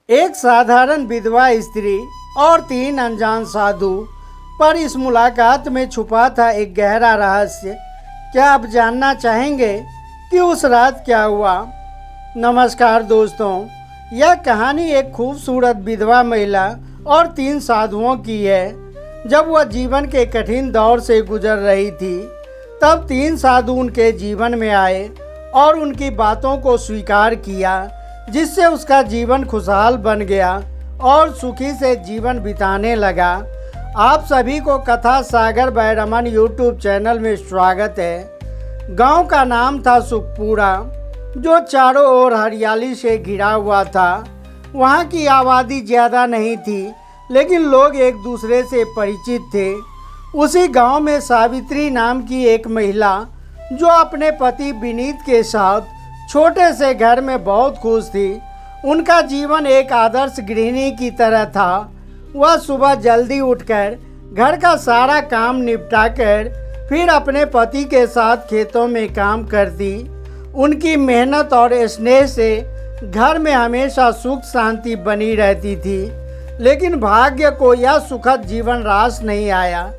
एक साधारण विधवा स्त्री और तीन अनजान साधु, पर इस मुलाकात में छुपा था एक गहरा रहस्य। क्या आप जानना चाहेंगे कि उस रात क्या हुआ? नमस्कार दोस्तों, यह कहानी एक खूबसूरत विधवा महिला और तीन साधुओं की है। जब वह जीवन के कठिन दौर से गुजर रही थी, तब तीन साधु उनके जीवन में आए और उनकी बातों को स्वीकार किया, जिससे उसका जीवन खुशहाल बन गया और सुखी से जीवन बिताने लगा। आप सभी को कथा सागर बाय रमन यूट्यूब चैनल में स्वागत है। गांव का नाम था सुखपुरा, जो चारों ओर हरियाली से घिरा हुआ था। वहां की आबादी ज़्यादा नहीं थी, लेकिन लोग एक दूसरे से परिचित थे। उसी गांव में सावित्री नाम की एक महिला, जो अपने पति विनीत के साथ छोटे से घर में बहुत खुश थी। उनका जीवन एक आदर्श गृहिणी की तरह था। वह सुबह जल्दी उठकर घर का सारा काम निपटाकर फिर अपने पति के साथ खेतों में काम करती। उनकी मेहनत और स्नेह से घर में हमेशा सुख शांति बनी रहती थी। लेकिन भाग्य को यह सुखद जीवन रास नहीं आया।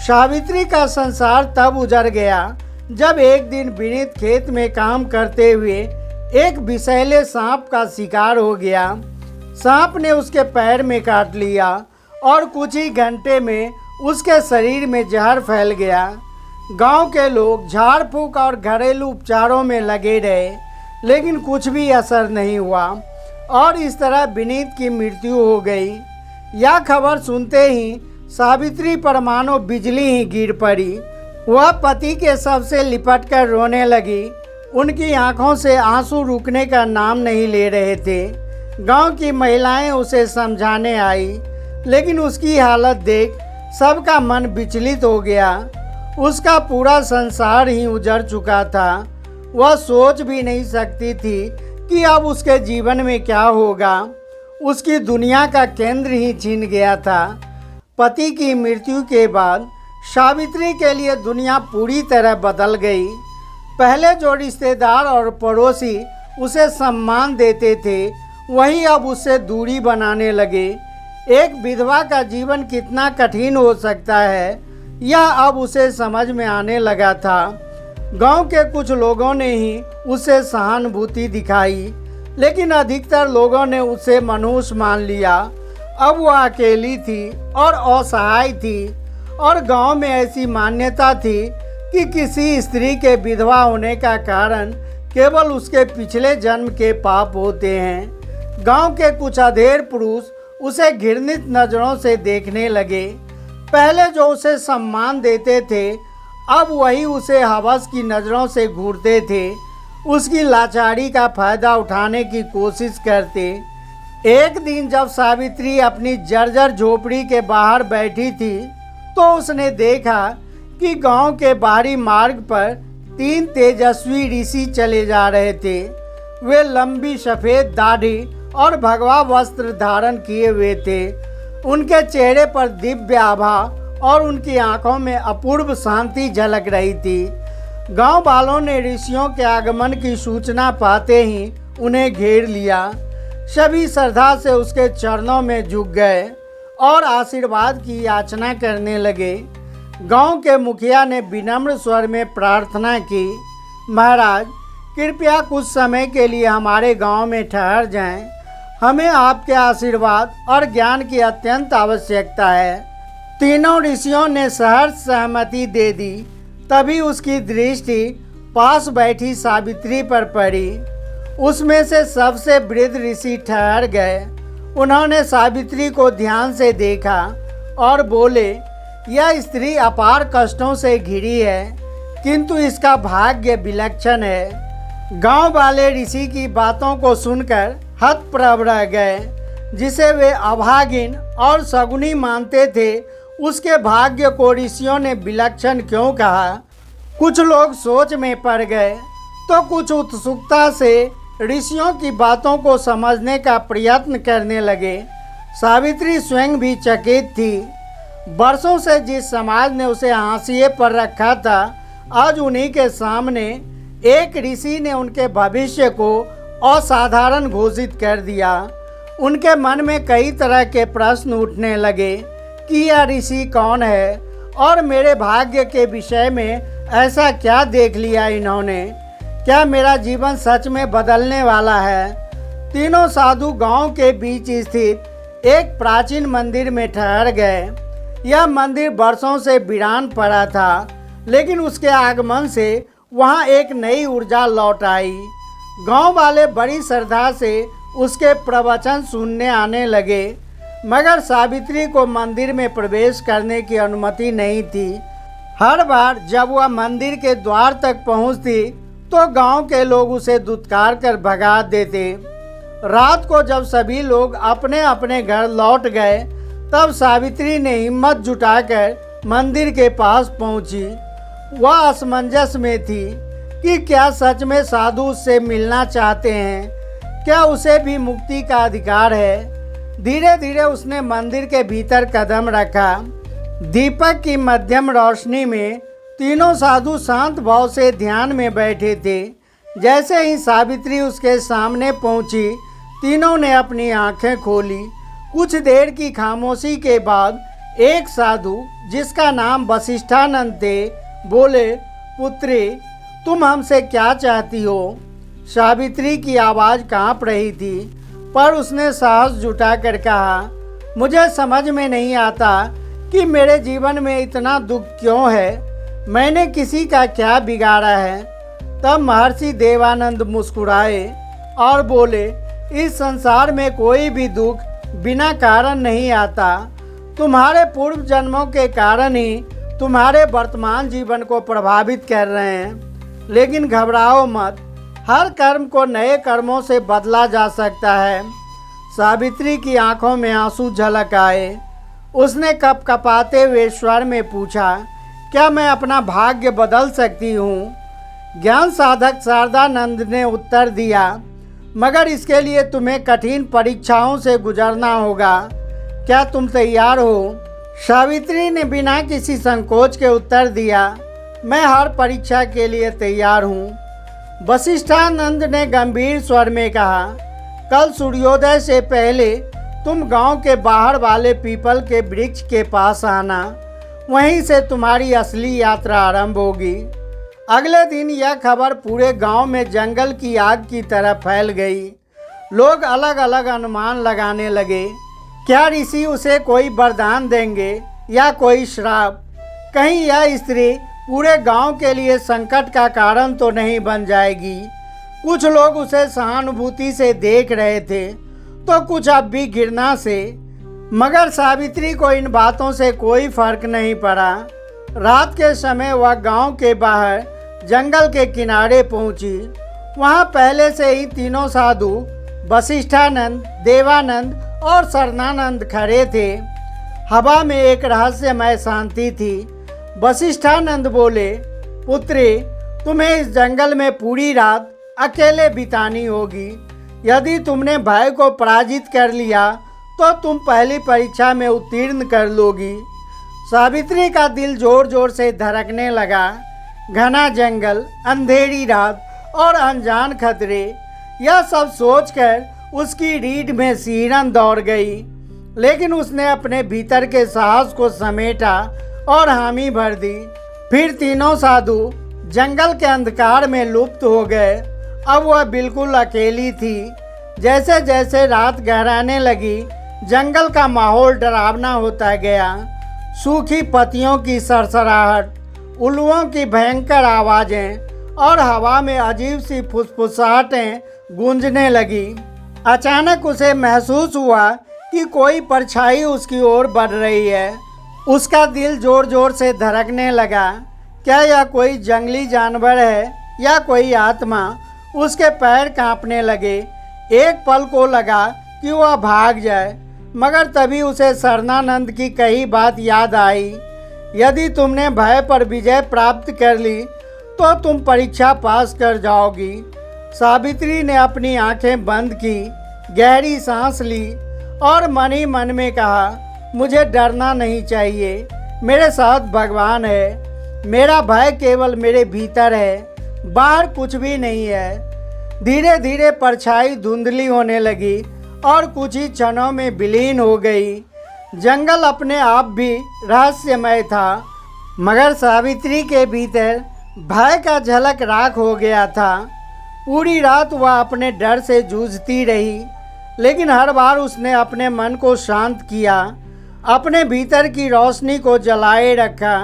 सावित्री का संसार तब उजड़ गया जब एक दिन विनीत खेत में काम करते हुए एक विषैले सांप का शिकार हो गया। सांप ने उसके पैर में काट लिया और कुछ ही घंटे में उसके शरीर में जहर फैल गया। गांव के लोग झाड़ फूंक और घरेलू उपचारों में लगे रहे, लेकिन कुछ भी असर नहीं हुआ और इस तरह विनीत की मृत्यु हो गई। यह खबर सुनते ही सावित्री पर मानो बिजली ही गिर पड़ी। वह पति के शव से लिपट कर रोने लगी। उनकी आंखों से आंसू रुकने का नाम नहीं ले रहे थे। गांव की महिलाएं उसे समझाने आई, लेकिन उसकी हालत देख सबका मन विचलित हो गया। उसका पूरा संसार ही उजड़ चुका था। वह सोच भी नहीं सकती थी कि अब उसके जीवन में क्या होगा। उसकी दुनिया का केंद्र ही छिन गया था। पति की मृत्यु के बाद सावित्री के लिए दुनिया पूरी तरह बदल गई। पहले जो रिश्तेदार और पड़ोसी उसे सम्मान देते थे, वही अब उससे दूरी बनाने लगे। एक विधवा का जीवन कितना कठिन हो सकता है, यह अब उसे समझ में आने लगा था। गांव के कुछ लोगों ने ही उसे सहानुभूति दिखाई, लेकिन अधिकतर लोगों ने उसे मनुष्य मान लिया। अब वह अकेली थी और असहाय थी, और गांव में ऐसी मान्यता थी कि किसी स्त्री के विधवा होने का कारण केवल उसके पिछले जन्म के पाप होते हैं। गांव के कुछ अधेड़ पुरुष उसे घृणित नज़रों से देखने लगे। पहले जो उसे सम्मान देते थे, अब वही उसे हवस की नज़रों से घूरते थे। उसकी लाचारी का फायदा उठाने की कोशिश करते। एक दिन जब सावित्री अपनी जर्जर झोपड़ी के बाहर बैठी थी, तो उसने देखा कि गांव के बाहरी मार्ग पर तीन तेजस्वी ऋषि चले जा रहे थे। वे लंबी सफ़ेद दाढ़ी और भगवा वस्त्र धारण किए हुए थे। उनके चेहरे पर दिव्य आभा और उनकी आंखों में अपूर्व शांति झलक रही थी। गांव वालों ने ऋषियों के आगमन की सूचना पाते ही उन्हें घेर लिया। सभी श्रद्धा से उसके चरणों में झुक गए और आशीर्वाद की याचना करने लगे। गांव के मुखिया ने विनम्र स्वर में प्रार्थना की, महाराज, कृपया कुछ समय के लिए हमारे गांव में ठहर जाएं। हमें आपके आशीर्वाद और ज्ञान की अत्यंत आवश्यकता है। तीनों ऋषियों ने सहर्ष सहमति दे दी। तभी उसकी दृष्टि पास बैठी सावित्री पर पड़ी। उसमें से सबसे वृद्ध ऋषि ठहर गए। उन्होंने सावित्री को ध्यान से देखा और बोले, यह स्त्री अपार कष्टों से घिरी है, किंतु इसका भाग्य विलक्षण है। गांव वाले ऋषि की बातों को सुनकर हतप्रभ रह गए। जिसे वे अभागिन और सगुनी मानते थे, उसके भाग्य को ऋषियों ने विलक्षण क्यों कहा? कुछ लोग सोच में पड़ गए, तो कुछ उत्सुकता से ऋषियों की बातों को समझने का प्रयत्न करने लगे। सावित्री स्वयं भी चकित थी। वर्षों से जिस समाज ने उसे हाशिए पर रखा था, आज उन्हीं के सामने एक ऋषि ने उनके भविष्य को असाधारण घोषित कर दिया। उनके मन में कई तरह के प्रश्न उठने लगे कि यह ऋषि कौन है और मेरे भाग्य के विषय में ऐसा क्या देख लिया इन्होंने। क्या मेरा जीवन सच में बदलने वाला है। तीनों साधु गांव के बीच स्थित एक प्राचीन मंदिर में ठहर गए। यह मंदिर वर्षों से वीरान पड़ा था, लेकिन उसके आगमन से वहां एक नई ऊर्जा लौट आई। गांव वाले बड़ी श्रद्धा से उसके प्रवचन सुनने आने लगे, मगर सावित्री को मंदिर में प्रवेश करने की अनुमति नहीं थी। हर बार जब वह मंदिर के द्वार तक पहुंचती तो गांव के लोग उसे धुतकार कर भगा देते। रात को जब सभी लोग अपने अपने घर लौट गए, तब सावित्री ने हिम्मत जुटाकर मंदिर के पास पहुंची। वह असमंजस में थी कि क्या सच में साधु उससे मिलना चाहते हैं, क्या उसे भी मुक्ति का अधिकार है। धीरे धीरे उसने मंदिर के भीतर कदम रखा। दीपक की मध्यम रोशनी में तीनों साधु शांत भाव से ध्यान में बैठे थे। जैसे ही सावित्री उसके सामने पहुंची, तीनों ने अपनी आंखें खोली। कुछ देर की खामोशी के बाद एक साधु, जिसका नाम वशिष्ठानंद थे, बोले, पुत्री, तुम हमसे क्या चाहती हो। सावित्री की आवाज़ कांप रही थी, पर उसने साहस जुटाकर कहा, मुझे समझ में नहीं आता कि मेरे जीवन में इतना दुख क्यों है। मैंने किसी का क्या बिगाड़ा है। तब महर्षि देवानंद मुस्कुराए और बोले, इस संसार में कोई भी दुख बिना कारण नहीं आता। तुम्हारे पूर्व जन्मों के कारण ही तुम्हारे वर्तमान जीवन को प्रभावित कर रहे हैं। लेकिन घबराओ मत, हर कर्म को नए कर्मों से बदला जा सकता है। सावित्री की आंखों में आंसू झलक आए। उसने कपकपाते हुए स्वर में पूछा, क्या मैं अपना भाग्य बदल सकती हूँ। ज्ञान साधक शारदानंद ने उत्तर दिया, मगर इसके लिए तुम्हें कठिन परीक्षाओं से गुजरना होगा। क्या तुम तैयार हो। सावित्री ने बिना किसी संकोच के उत्तर दिया, मैं हर परीक्षा के लिए तैयार हूँ। वशिष्ठानंद ने गंभीर स्वर में कहा, कल सूर्योदय से पहले तुम गांव के बाहर वाले पीपल के वृक्ष के पास आना। वहीं से तुम्हारी असली यात्रा आरंभ होगी। अगले दिन यह खबर पूरे गांव में जंगल की आग की तरह फैल गई। लोग अलग अलग अनुमान लगाने लगे। क्या ऋषि उसे कोई वरदान देंगे या कोई श्राप। कहीं यह स्त्री पूरे गांव के लिए संकट का कारण तो नहीं बन जाएगी। कुछ लोग उसे सहानुभूति से देख रहे थे, तो कुछ अब भी घृणा से। मगर सावित्री को इन बातों से कोई फर्क नहीं पड़ा। रात के समय वह गांव के बाहर जंगल के किनारे पहुंची। वहां पहले से ही तीनों साधु वशिष्ठानंद, देवानंद और शरणानंद खड़े थे। हवा में एक रहस्यमय शांति थी। वशिष्ठानंद बोले, पुत्री, तुम्हें इस जंगल में पूरी रात अकेले बितानी होगी। यदि तुमने भय को पराजित कर लिया तो तुम पहली परीक्षा में उत्तीर्ण कर लोगी। सावित्री का दिल जोर जोर से धड़कने लगा। घना जंगल, अंधेरी रात और अनजान खतरे, यह सब सोचकर उसकी रीढ़ में सिहरन दौड़ गई। लेकिन उसने अपने भीतर के साहस को समेटा और हामी भर दी। फिर तीनों साधु जंगल के अंधकार में लुप्त हो गए। अब वह बिल्कुल अकेली थी। जैसे जैसे रात गहराने लगी, जंगल का माहौल डरावना होता गया। सूखी पत्तियों की सरसराहट, उल्लुओं की भयंकर आवाज़ें और हवा में अजीब सी फुसफुसाहटें गूंजने लगी। अचानक उसे महसूस हुआ कि कोई परछाई उसकी ओर बढ़ रही है। उसका दिल जोर जोर से धड़कने लगा। क्या यह कोई जंगली जानवर है या कोई आत्मा। उसके पैर कांपने लगे। एक पल को लगा कि वह भाग जाए, मगर तभी उसे शरणानंद की कही बात याद आई। यदि तुमने भय पर विजय प्राप्त कर ली तो तुम परीक्षा पास कर जाओगी। सावित्री ने अपनी आंखें बंद की, गहरी सांस ली और मन ही मन में कहा, मुझे डरना नहीं चाहिए। मेरे साथ भगवान है। मेरा भय केवल मेरे भीतर है, बाहर कुछ भी नहीं है। धीरे धीरे परछाई धुंधली होने लगी और कुछ ही क्षणों में विलीन हो गई। जंगल अपने आप भी रहस्यमय था, मगर सावित्री के भीतर भय का झलक राख हो गया था। पूरी रात वह अपने डर से जूझती रही, लेकिन हर बार उसने अपने मन को शांत किया, अपने भीतर की रोशनी को जलाए रखा।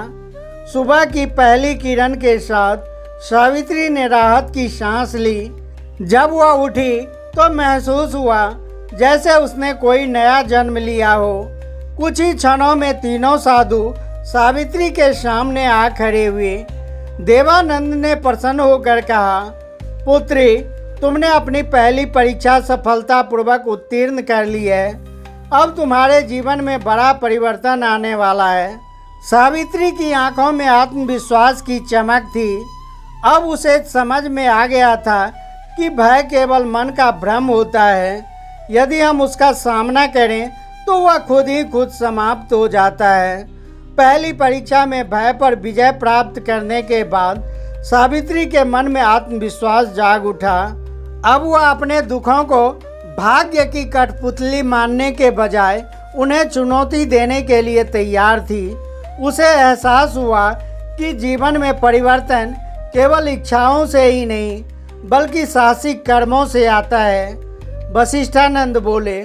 सुबह की पहली किरण के साथ सावित्री ने राहत की सांस ली। जब वह उठी तो महसूस हुआ जैसे उसने कोई नया जन्म लिया हो। कुछ ही क्षणों में तीनों साधु सावित्री के सामने आ खड़े हुए। देवानंद ने प्रसन्न होकर कहा, पुत्री, तुमने अपनी पहली परीक्षा सफलतापूर्वक उत्तीर्ण कर ली है। अब तुम्हारे जीवन में बड़ा परिवर्तन आने वाला है। सावित्री की आंखों में आत्मविश्वास की चमक थी। अब उसे समझ में आ गया था कि भय केवल मन का भ्रम होता है। यदि हम उसका सामना करें तो वह खुद ही खुद समाप्त हो जाता है। पहली परीक्षा में भय पर विजय प्राप्त करने के बाद सावित्री के मन में आत्मविश्वास जाग उठा। अब वह अपने दुखों को भाग्य की कठपुतली मानने के बजाय उन्हें चुनौती देने के लिए तैयार थी। उसे एहसास हुआ कि जीवन में परिवर्तन केवल इच्छाओं से ही नहीं बल्कि साहसिक कर्मों से आता है। वशिष्ठानंद बोले,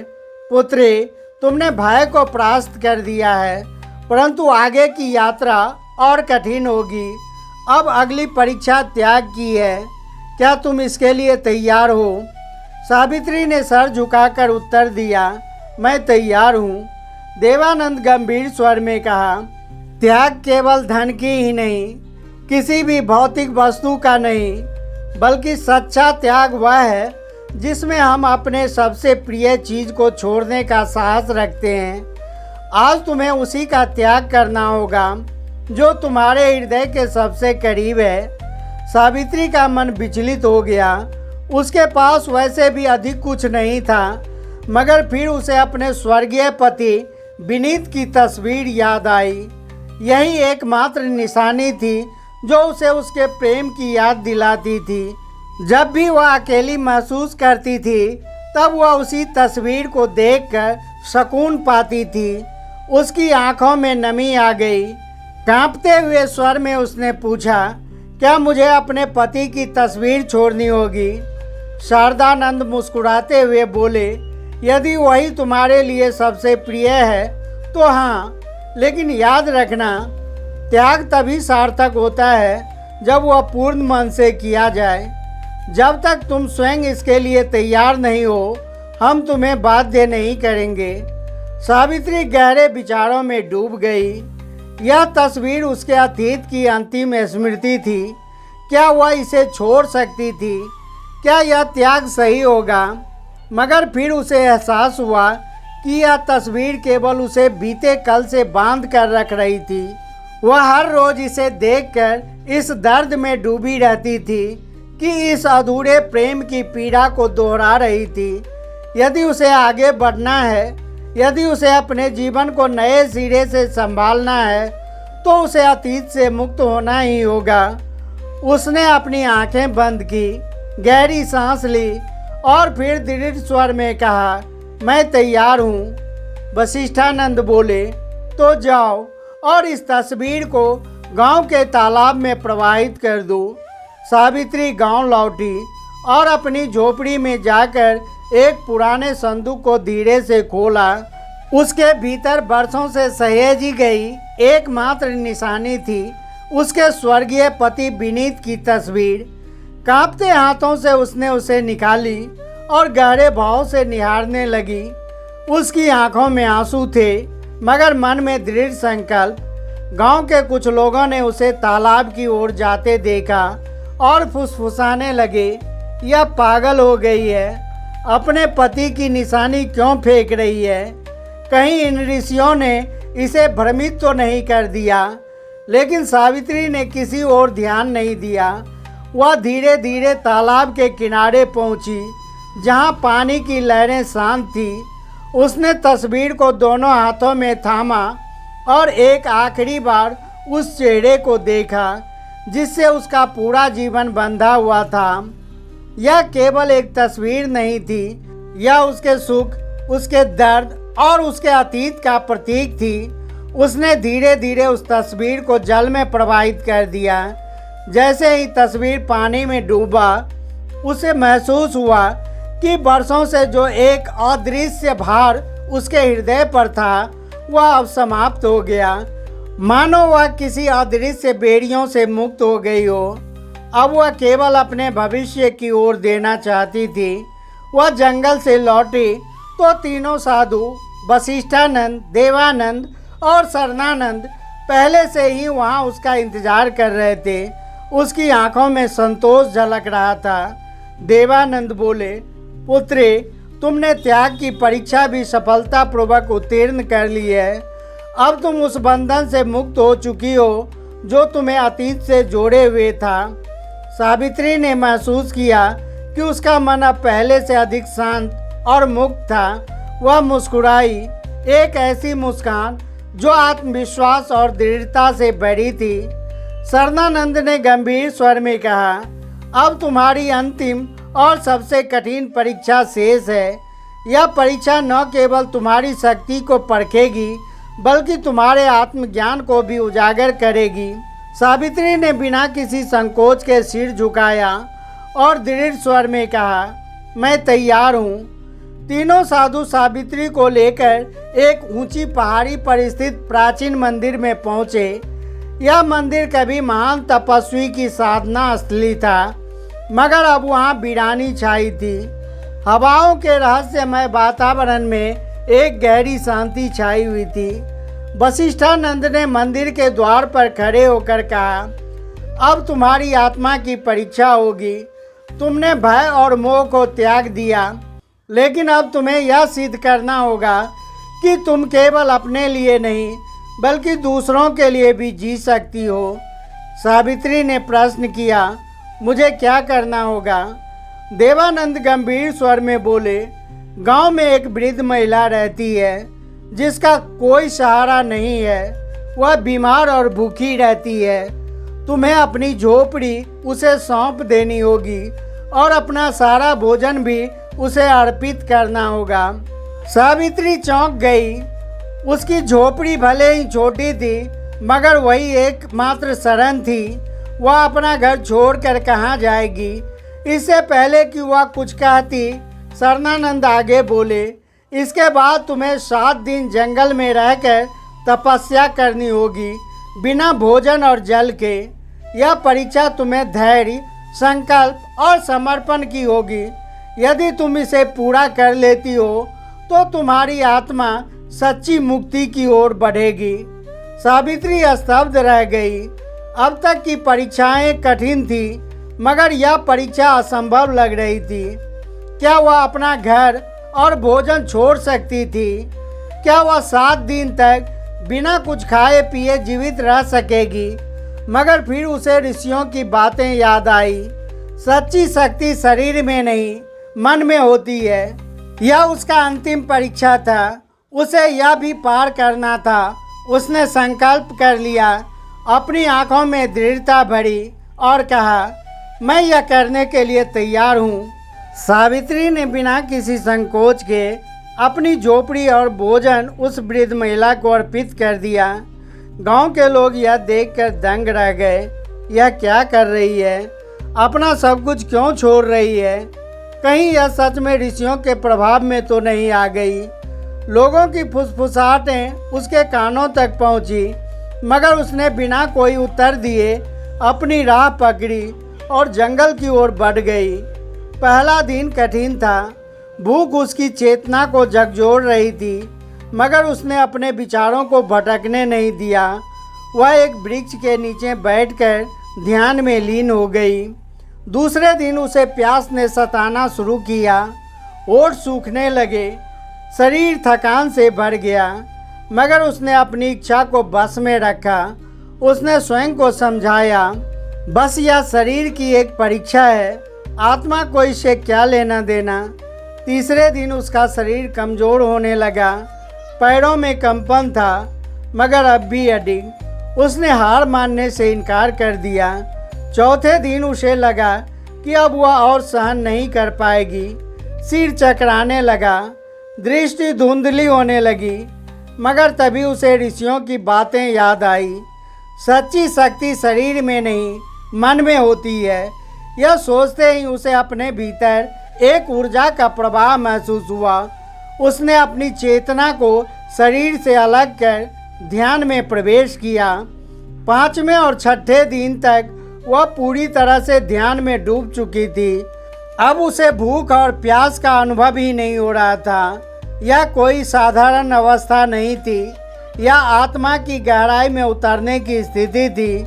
पुत्री, तुमने भय को परास्त कर दिया है, परंतु आगे की यात्रा और कठिन होगी। अब अगली परीक्षा त्याग की है। क्या तुम इसके लिए तैयार हो? सावित्री ने सर झुकाकर उत्तर दिया, मैं तैयार हूँ। देवानंद गंभीर स्वर में कहा, त्याग केवल धन की ही नहीं, किसी भी भौतिक वस्तु का नहीं, बल्कि सच्चा त्याग वह है जिसमें हम अपने सबसे प्रिय चीज को छोड़ने का साहस रखते हैं। आज तुम्हें उसी का त्याग करना होगा जो तुम्हारे हृदय के सबसे करीब है। सावित्री का मन विचलित हो गया। उसके पास वैसे भी अधिक कुछ नहीं था, मगर फिर उसे अपने स्वर्गीय पति विनीत की तस्वीर याद आई। यही एकमात्र निशानी थी जो उसे उसके प्रेम की याद दिलाती थी। जब भी वह अकेली महसूस करती थी तब वह उसी तस्वीर को देखकर सुकून पाती थी। उसकी आंखों में नमी आ गई। कांपते हुए स्वर में उसने पूछा, क्या मुझे अपने पति की तस्वीर छोड़नी होगी? शारदानंद मुस्कुराते हुए बोले, यदि वही तुम्हारे लिए सबसे प्रिय है तो हाँ, लेकिन याद रखना, त्याग तभी सार्थक होता है जब वह पूर्ण मन से किया जाए। जब तक तुम स्वयं इसके लिए तैयार नहीं हो, हम तुम्हें बाध्य नहीं करेंगे। सावित्री गहरे विचारों में डूब गई। यह तस्वीर उसके अतीत की अंतिम स्मृति थी। क्या वह इसे छोड़ सकती थी? क्या यह त्याग सही होगा? मगर फिर उसे एहसास हुआ कि यह तस्वीर केवल उसे बीते कल से बांध कर रख रही थी। वह हर रोज इसे देखकर इस दर्द में डूबी रहती थी कि इस अधूरे प्रेम की पीड़ा को दोहरा रही थी। यदि उसे आगे बढ़ना है, यदि उसे अपने जीवन को नए सिरे से संभालना है, तो उसे अतीत से मुक्त होना ही होगा। उसने अपनी आंखें बंद की, गहरी सांस ली और फिर दृढ़ स्वर में कहा, मैं तैयार हूँ। वशिष्ठानंद बोले, तो जाओ और इस तस्वीर को गांव के तालाब में प्रवाहित कर दो। सावित्री गांव लौटी और अपनी झोपड़ी में जाकर एक पुराने संदूक को धीरे से खोला। उसके भीतर बरसों से सहेजी गई एकमात्र निशानी थी, उसके स्वर्गीय पति विनीत की तस्वीर। कांपते हाथों से उसने उसे निकाली और गहरे भाव से निहारने लगी। उसकी आंखों में आंसू थे, मगर मन में दृढ़ संकल्प। गांव के कुछ लोगों ने उसे तालाब की ओर जाते देखा और फुसफुसाने लगे, यह पागल हो गई है, अपने पति की निशानी क्यों फेंक रही है? कहीं इन ऋषियों ने इसे भ्रमित तो नहीं कर दिया? लेकिन सावित्री ने किसी और ध्यान नहीं दिया। वह धीरे धीरे तालाब के किनारे पहुंची, जहां पानी की लहरें शांत थी। उसने तस्वीर को दोनों हाथों में थामा और एक आखिरी बार उस चेहरे को देखा जिससे उसका पूरा जीवन बंधा हुआ था। यह केवल एक तस्वीर नहीं थी, यह उसके सुख उसके दर्द और उसके अतीत का प्रतीक थी, उसने धीरे धीरे उस तस्वीर को जल में प्रवाहित कर दिया। जैसे ही तस्वीर पानी में डूबा, उसे महसूस हुआ कि वर्षों से जो एक अदृश्य भार उसके हृदय पर था वह अब समाप्त हो गया, मानो वह किसी अदृश्य बेड़ियों से मुक्त हो गई हो। अब वह केवल अपने भविष्य की ओर देना चाहती थी। वह जंगल से लौटी तो तीनों साधु वशिष्ठानंद, देवानंद और शरणानंद पहले से ही वहाँ उसका इंतजार कर रहे थे। उसकी आंखों में संतोष झलक रहा था। देवानंद बोले, पुत्री, तुमने त्याग की परीक्षा भी सफलतापूर्वक उत्तीर्ण कर ली है। अब तुम उस बंधन से मुक्त हो चुकी हो जो तुम्हें अतीत से जोड़े हुए था। सावित्री ने महसूस किया कि उसका मन अब पहले से अधिक शांत और मुक्त था। वह मुस्कुराई, एक ऐसी मुस्कान जो आत्मविश्वास और दृढ़ता से भरी थी। शरणानंद ने गंभीर स्वर में कहा, अब तुम्हारी अंतिम और सबसे कठिन परीक्षा शेष है। यह परीक्षा न केवल तुम्हारी शक्ति को परखेगी बल्कि तुम्हारे आत्मज्ञान को भी उजागर करेगी। सावित्री ने बिना किसी संकोच के सिर झुकाया और दृढ़ स्वर में कहा, मैं तैयार हूँ। तीनों साधु सावित्री को लेकर एक ऊंची पहाड़ी पर स्थित प्राचीन मंदिर में पहुँचे। यह मंदिर कभी महान तपस्वी की साधना स्थली था, मगर अब वहाँ वीरानी छाई थी। हवाओं के रहस्यमय वातावरण में एक गहरी शांति छाई हुई थी। वशिष्ठानंद ने मंदिर के द्वार पर खड़े होकर कहा, अब तुम्हारी आत्मा की परीक्षा होगी। तुमने भय और मोह को त्याग दिया, लेकिन अब तुम्हें यह सिद्ध करना होगा कि तुम केवल अपने लिए नहीं बल्कि दूसरों के लिए भी जी सकती हो। सावित्री ने प्रश्न किया, मुझे क्या करना होगा? देवानंद गंभीर स्वर में बोले, गांव में एक वृद्ध महिला रहती है जिसका कोई सहारा नहीं है। वह बीमार और भूखी रहती है। तुम्हें अपनी झोपड़ी उसे सौंप देनी होगी और अपना सारा भोजन भी उसे अर्पित करना होगा। सावित्री चौंक गई। उसकी झोपड़ी भले ही छोटी थी, मगर वही एकमात्र शरण थी। वह अपना घर छोड़कर कहाँ जाएगी? इससे पहले कि वह कुछ कहती, शरणानंद आगे बोले, इसके बाद तुम्हें 7 दिन जंगल में रहकर तपस्या करनी होगी, बिना भोजन और जल के। यह परीक्षा तुम्हें धैर्य, संकल्प और समर्पण की होगी। यदि तुम इसे पूरा कर लेती हो तो तुम्हारी आत्मा सच्ची मुक्ति की ओर बढ़ेगी। सावित्री स्तब्ध रह गई। अब तक की परीक्षाएं कठिन थी, मगर यह परीक्षा असंभव लग रही थी। क्या वह अपना घर और भोजन छोड़ सकती थी? क्या वह 7 दिन तक बिना कुछ खाए पिए जीवित रह सकेगी? मगर फिर उसे ऋषियों की बातें याद आई। सच्ची शक्ति शरीर में नहीं, मन में होती है। यह उसका अंतिम परीक्षा था। उसे यह भी पार करना था। उसने संकल्प कर लिया। अपनी आंखों में दृढ़ता भरी और कहा, मैं यह करने के लिए तैयार हूँ। सावित्री ने बिना किसी संकोच के अपनी झोपड़ी और भोजन उस वृद्ध महिला को अर्पित कर दिया। गांव के लोग यह देखकर दंग रह गए। यह क्या कर रही है? अपना सब कुछ क्यों छोड़ रही है? कहीं यह सच में ऋषियों के प्रभाव में तो नहीं आ गई? लोगों की फुसफुसाहटें उसके कानों तक पहुंची, मगर उसने बिना कोई उत्तर दिए अपनी राह पकड़ी और जंगल की ओर बढ़ गई। पहला दिन कठिन था। भूख उसकी चेतना को झकझोर रही थी, मगर उसने अपने विचारों को भटकने नहीं दिया। वह एक वृक्ष के नीचे बैठकर ध्यान में लीन हो गई। दूसरे दिन उसे प्यास ने सताना शुरू किया। होठ सूखने लगे, शरीर थकान से भर गया, मगर उसने अपनी इच्छा को बस में रखा। उसने स्वयं को समझाया, बस यह शरीर की एक परीक्षा है, आत्मा को इससे क्या लेना देना। तीसरे दिन उसका शरीर कमज़ोर होने लगा। पैरों में कंपन था, मगर अब भी अडिग। उसने हार मानने से इनकार कर दिया। चौथे दिन उसे लगा कि अब वह और सहन नहीं कर पाएगी। सिर चकराने लगा। दृष्टि धुंधली होने लगी। मगर तभी उसे ऋषियों की बातें याद आई। सच्ची शक्ति शरीर में नहीं मन में होती है। यह सोचते ही उसे अपने भीतर एक ऊर्जा का प्रवाह महसूस हुआ। उसने अपनी चेतना को शरीर से अलग कर ध्यान में प्रवेश किया। 5वें और 6ठे दिन तक वह पूरी तरह से ध्यान में डूब चुकी थी। अब उसे भूख और प्यास का अनुभव ही नहीं हो रहा था। यह कोई साधारण अवस्था नहीं थी, यह आत्मा की गहराई में उतरने की स्थिति थी।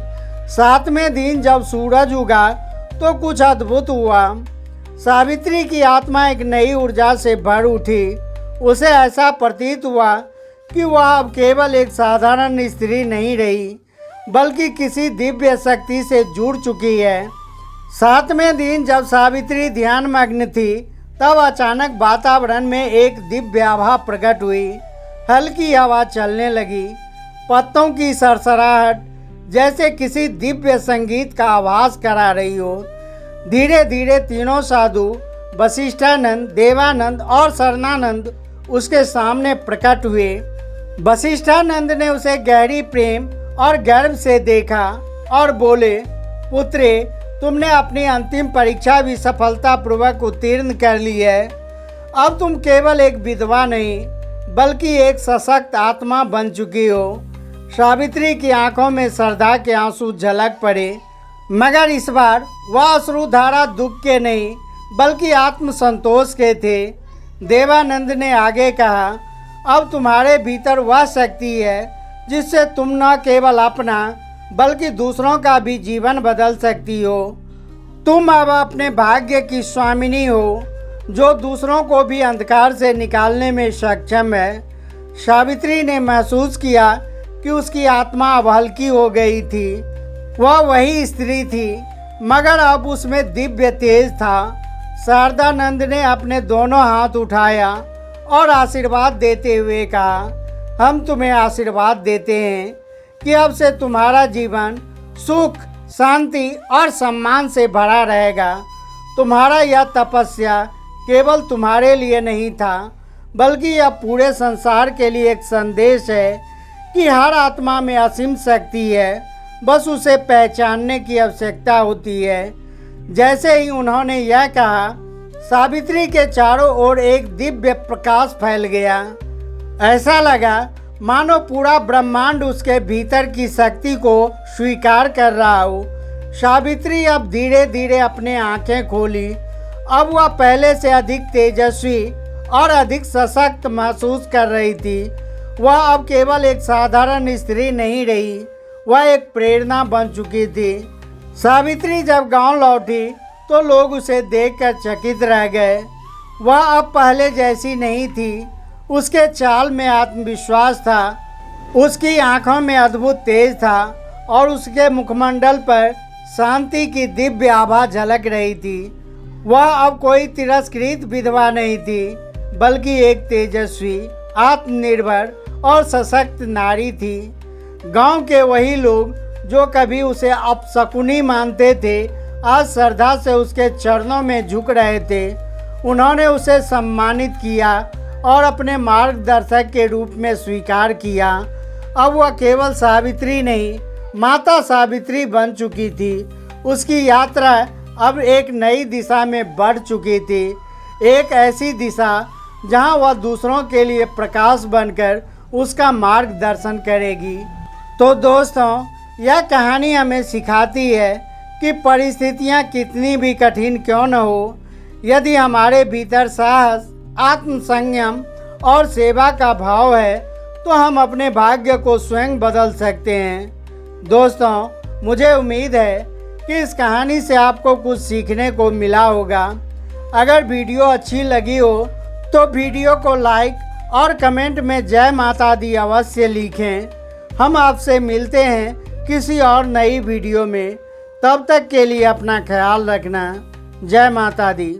7वें दिन जब सूरज उगा तो कुछ अद्भुत हुआ। सावित्री की आत्मा एक नई ऊर्जा से भर उठी। उसे ऐसा प्रतीत हुआ कि वह अब केवल एक साधारण स्त्री नहीं रही, बल्कि किसी दिव्य शक्ति से जुड़ चुकी है। 7वें दिन जब सावित्री ध्यान मग्न थी, तब अचानक वातावरण में एक दिव्य आभा प्रकट हुई। हल्की हवा चलने लगी, पत्तों की सरसराहट जैसे किसी दिव्य संगीत का आभास करा रही हो। धीरे धीरे तीनों साधु वशिष्ठानंद, देवानंद और शरणानंद उसके सामने प्रकट हुए। वशिष्ठानंद ने उसे गहरी प्रेम और गर्व से देखा और बोले, पुत्रे, तुमने अपनी अंतिम परीक्षा भी सफलतापूर्वक उत्तीर्ण कर ली है। अब तुम केवल एक विधवा नहीं, बल्कि एक सशक्त आत्मा बन चुकी हो। सावित्री की आंखों में श्रद्धा के आंसू झलक पड़े, मगर इस बार वह अश्रुधारा दुख के नहीं, बल्कि आत्मसंतोष के थे। देवानंद ने आगे कहा, अब तुम्हारे भीतर वह शक्ति है जिससे तुम न केवल अपना बल्कि दूसरों का भी जीवन बदल सकती हो। तुम अब अपने भाग्य की स्वामिनी हो, जो दूसरों को भी अंधकार से निकालने में सक्षम है। सावित्री ने महसूस किया कि उसकी आत्मा अब हल्की हो गई थी। वह वही स्त्री थी, मगर अब उसमें दिव्य तेज था। शारदानंद ने अपने दोनों हाथ उठाया और आशीर्वाद देते हुए कहा, हम तुम्हें आशीर्वाद देते हैं कि अब से तुम्हारा जीवन सुख, शांति और सम्मान से भरा रहेगा। तुम्हारा यह तपस्या केवल तुम्हारे लिए नहीं था, बल्कि यह पूरे संसार के लिए एक संदेश है कि हर आत्मा में असीम शक्ति है, बस उसे पहचानने की आवश्यकता होती है। जैसे ही उन्होंने यह कहा, सावित्री के चारों ओर एक दिव्य प्रकाश फैल गया। ऐसा लगा मानो पूरा ब्रह्मांड उसके भीतर की शक्ति को स्वीकार कर रहा हो। सावित्री अब धीरे धीरे अपने आंखें खोली। अब वह पहले से अधिक तेजस्वी और अधिक सशक्त महसूस कर रही थी। वह अब केवल एक साधारण स्त्री नहीं रही, वह एक प्रेरणा बन चुकी थी। सावित्री जब गांव लौटी तो लोग उसे देखकर चकित रह गए। वह अब पहले जैसी नहीं थी। उसके चाल में आत्मविश्वास था, उसकी आंखों में अद्भुत तेज था और उसके मुखमंडल पर शांति की दिव्य आभा झलक रही थी। वह अब कोई तिरस्कृत विधवा नहीं थी, बल्कि एक तेजस्वी, आत्मनिर्भर और सशक्त नारी थी। गांव के वही लोग जो कभी उसे अपशकुनी मानते थे, आज श्रद्धा से उसके चरणों में झुक रहे थे। उन्होंने उसे सम्मानित किया और अपने मार्गदर्शक के रूप में स्वीकार किया। अब वह केवल सावित्री नहीं, माता सावित्री बन चुकी थी। उसकी यात्रा अब एक नई दिशा में बढ़ चुकी थी, एक ऐसी दिशा जहां वह दूसरों के लिए प्रकाश बनकर उसका मार्गदर्शन करेगी। तो दोस्तों, यह कहानी हमें सिखाती है कि परिस्थितियां कितनी भी कठिन क्यों न हो, यदि हमारे भीतर साहस, आत्मसंयम और सेवा का भाव है तो हम अपने भाग्य को स्वयं बदल सकते हैं। दोस्तों, मुझे उम्मीद है कि इस कहानी से आपको कुछ सीखने को मिला होगा। अगर वीडियो अच्छी लगी हो तो वीडियो को लाइक और कमेंट में जय माता दी अवश्य लिखें। हम आपसे मिलते हैं किसी और नई वीडियो में। तब तक के लिए अपना ख्याल रखना। जय माता दी।